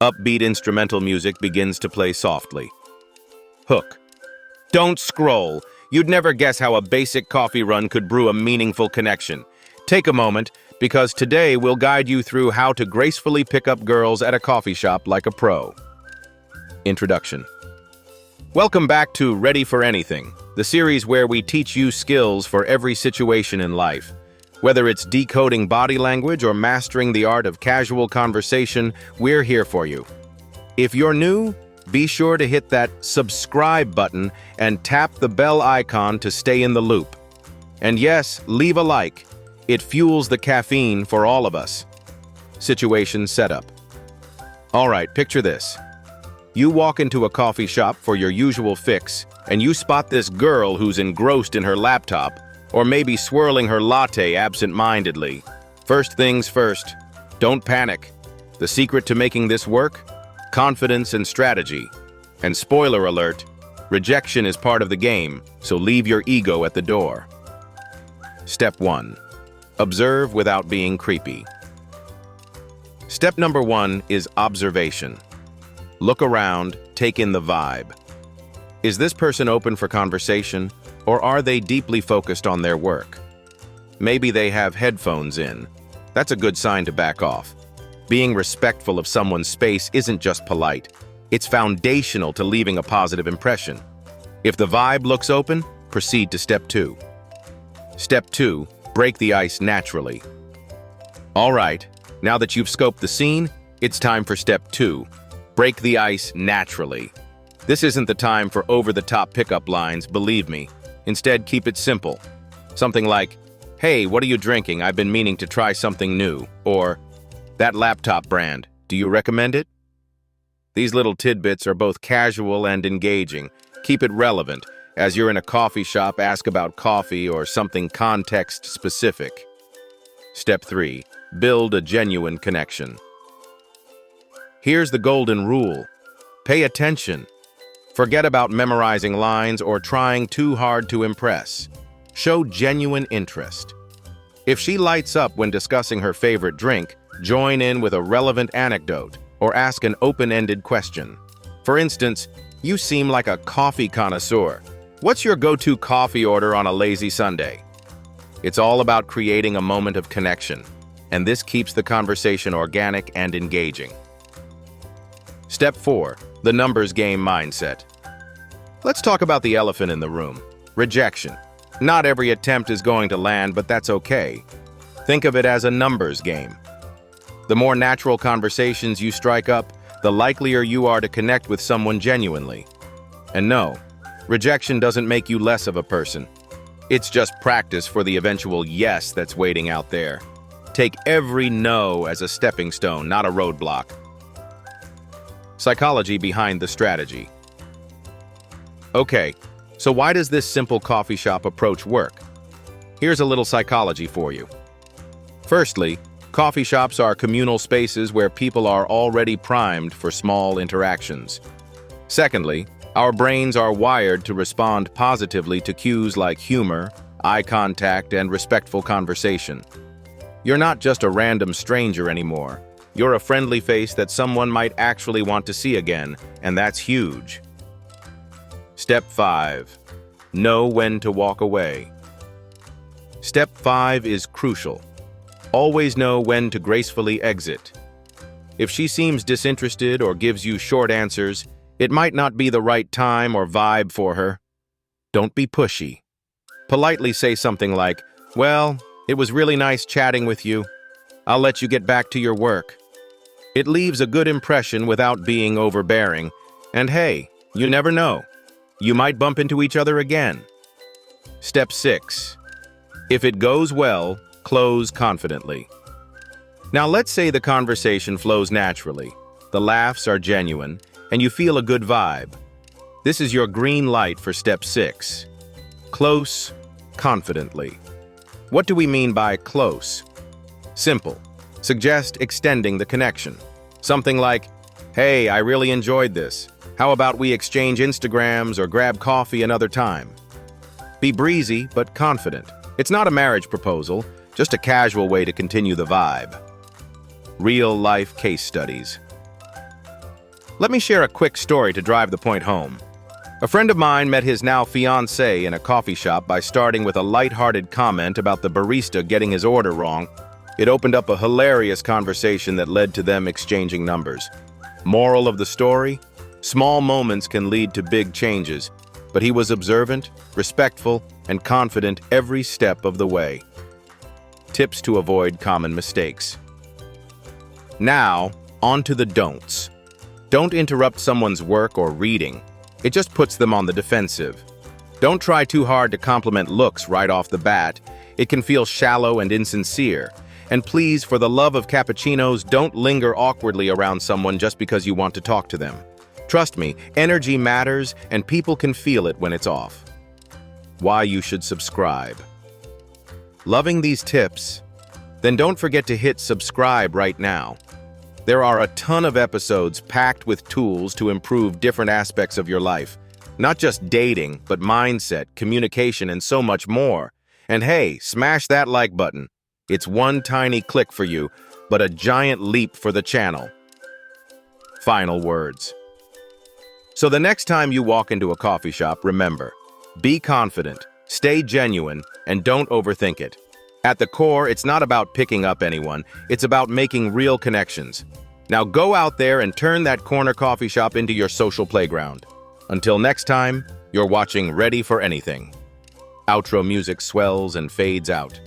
Upbeat instrumental music begins to play softly. Hook. Don't scroll. You'd never guess how a basic coffee run could brew a meaningful connection. Take a moment, because today we'll guide you through how to gracefully pick up girls at a coffee shop like a pro. Introduction. Welcome back to Ready for Anything, the series where we teach you skills for every situation in life. Whether it's decoding body language or mastering the art of casual conversation, we're here for you. If you're new, be sure to hit that subscribe button and tap the bell icon to stay in the loop. And yes, leave a like. It fuels the caffeine for all of us. Situation setup. All right, picture this. You walk into a coffee shop for your usual fix, and you spot this girl who's engrossed in her laptop, or maybe swirling her latte absent-mindedly. First things first, don't panic. The secret to making this work? Confidence and strategy. And spoiler alert, rejection is part of the game, so leave your ego at the door. Step 1. Observe without being creepy. Step number 1 is observation. Look around, take in the vibe. Is this person open for conversation, or are they deeply focused on their work? Maybe they have headphones in. That's a good sign to back off. Being respectful of someone's space isn't just polite. It's foundational to leaving a positive impression. If the vibe looks open, proceed to step 2. Step 2, break the ice naturally. All right, now that you've scoped the scene, it's time for step 2. Break the ice naturally. This isn't the time for over-the-top pickup lines, believe me. Instead, keep it simple. Something like, "Hey, what are you drinking? I've been meaning to try something new." Or, "That laptop brand, do you recommend it?" These little tidbits are both casual and engaging. Keep it relevant. As you're in a coffee shop, ask about coffee or something context-specific. Step 3. Build a genuine connection. Here's the golden rule. Pay attention. Forget about memorizing lines or trying too hard to impress. Show genuine interest. If she lights up when discussing her favorite drink, join in with a relevant anecdote or ask an open-ended question. For instance, you seem like a coffee connoisseur. What's your go-to coffee order on a lazy Sunday? It's all about creating a moment of connection, and this keeps the conversation organic and engaging. Step 4. The numbers game mindset. Let's talk about the elephant in the room, rejection. Not every attempt is going to land, but that's okay. Think of it as a numbers game. The more natural conversations you strike up, the likelier you are to connect with someone genuinely. And no, rejection doesn't make you less of a person. It's just practice for the eventual yes that's waiting out there. Take every no as a stepping stone, not a roadblock. Psychology behind the strategy. Okay, so why does this simple coffee shop approach work? Here's a little psychology for you. Firstly, coffee shops are communal spaces where people are already primed for small interactions. Secondly, our brains are wired to respond positively to cues like humor, eye contact, and respectful conversation. You're not just a random stranger anymore. You're a friendly face that someone might actually want to see again, and that's huge. Step 5. Know when to walk away. Step 5 is crucial. Always know when to gracefully exit. If she seems disinterested or gives you short answers, it might not be the right time or vibe for her. Don't be pushy. Politely say something like, "Well, it was really nice chatting with you. I'll let you get back to your work." It leaves a good impression without being overbearing. And hey, you never know. You might bump into each other again. Step 6. If it goes well, close confidently. Now let's say the conversation flows naturally. The laughs are genuine, and you feel a good vibe. This is your green light for step 6. Close confidently. What do we mean by close? Simple. Suggest extending the connection. Something like, "Hey, I really enjoyed this. How about we exchange Instagrams or grab coffee another time?" Be breezy but confident. It's not a marriage proposal, just a casual way to continue the vibe. Real-life case studies. Let me share a quick story to drive the point home. A friend of mine met his now fiancée in a coffee shop by starting with a light-hearted comment about the barista getting his order wrong. It opened up a hilarious conversation that led to them exchanging numbers. Moral of the story? Small moments can lead to big changes, but he was observant, respectful, and confident every step of the way. Tips to avoid common mistakes. Now, on to the don'ts. Don't interrupt someone's work or reading. It just puts them on the defensive. Don't try too hard to compliment looks right off the bat. It can feel shallow and insincere. And please, for the love of cappuccinos, don't linger awkwardly around someone just because you want to talk to them. Trust me, energy matters and people can feel it when it's off. Why you should subscribe. Loving these tips? Then don't forget to hit subscribe right now. There are a ton of episodes packed with tools to improve different aspects of your life. Not just dating, but mindset, communication, and so much more. And hey, smash that like button. It's one tiny click for you, but a giant leap for the channel. Final words. So the next time you walk into a coffee shop, remember, be confident, stay genuine, and don't overthink it. At the core, it's not about picking up anyone, it's about making real connections. Now go out there and turn that corner coffee shop into your social playground. Until next time, you're watching Ready for Anything. Outro music swells and fades out.